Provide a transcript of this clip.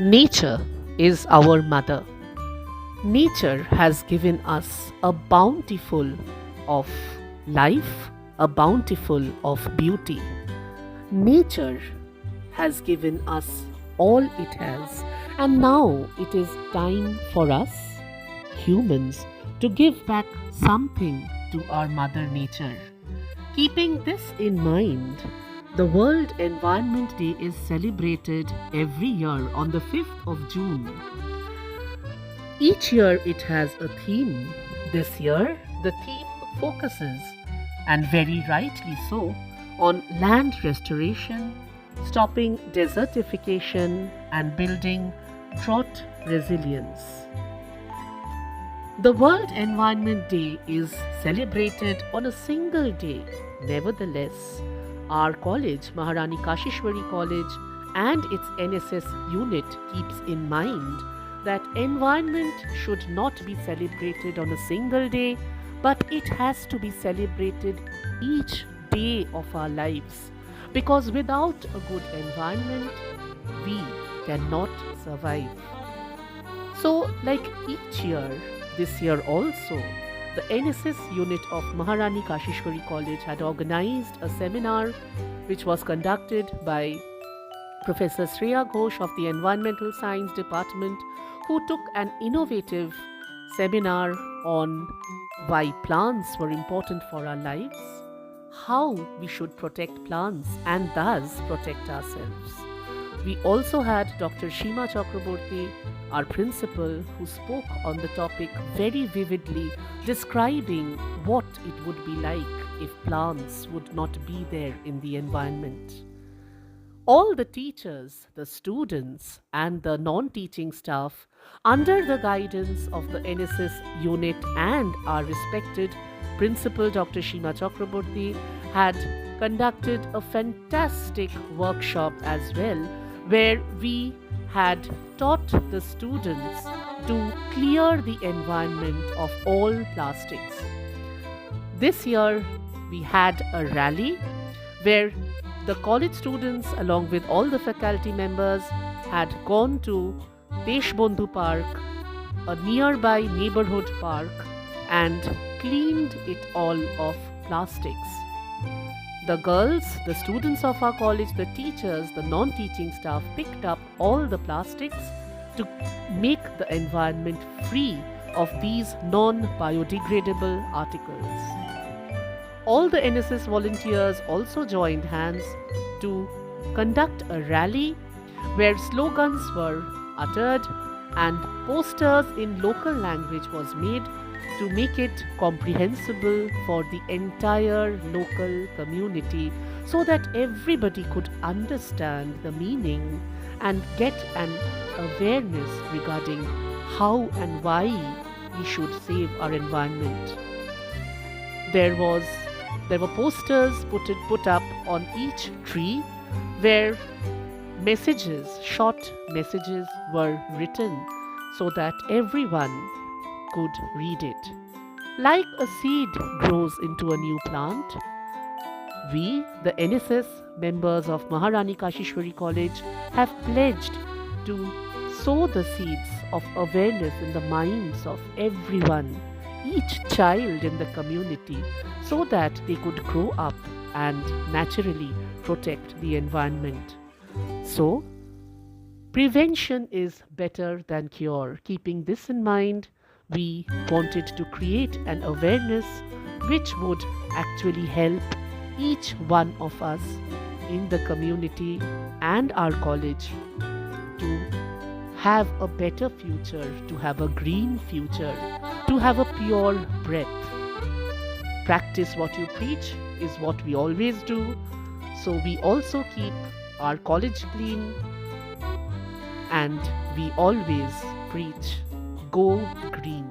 Nature is our mother. Nature has given us a bountiful of life, a bountiful of beauty. Nature has given us all it has, and now it is time for us, humans, to give back something to our Mother Nature. Keeping this in mind, the World Environment Day is celebrated every year on the 5th of June. Each year it has a theme. This year, the theme focuses, and very rightly so, on land restoration, stopping desertification, and building drought resilience. The World Environment Day is celebrated on a single day. Nevertheless, our college, Maharani Kashishwari College, and its NSS unit keeps in mind that environment should not be celebrated on a single day, but it has to be celebrated each day of our lives. Because without a good environment, we cannot survive. So, like each year, this year also, the NSS unit of Maharani Kashishwari College had organized a seminar which was conducted by Professor Shreya Ghosh of the Environmental Science Department, who took an innovative seminar on why plants were important for our lives, how we should protect plants and thus protect ourselves. We also had Dr. Shima Chakraborty, our principal, who spoke on the topic very vividly, describing what it would be like if plants would not be there in the environment. All the teachers, the students, and the non teaching staff, under the guidance of the NSS unit and our respected principal, Dr. Shima Chakraborty, had conducted a fantastic workshop as well, where we had taught the students to clear the environment of all plastics. This year, we had a rally where the college students, along with all the faculty members, had gone to Deshbandhu Park, a nearby neighborhood park, and cleaned it all of plastics. The girls, the students of our college, the teachers, the non-teaching staff picked up all the plastics to make the environment free of these non-biodegradable articles. All the NSS volunteers also joined hands to conduct a rally where slogans were uttered and posters in local language was made to make it comprehensible for the entire local community so that everybody could understand the meaning and get an awareness regarding how and why we should save our environment. There were posters put up on each tree where short messages were written so that everyone could read it. Like a seed grows into a new plant, we, the NSS members of Maharani Kashishwari College, have pledged to sow the seeds of awareness in the minds of everyone, each child in the community, so that they could grow up and naturally protect the environment. So, prevention is better than cure. Keeping this in mind, we wanted to create an awareness which would actually help each one of us in the community and our college to have a better future, to have a green future, to have a pure breath. Practice what you preach is what we always do. So we also keep our college clean and we always preach go green.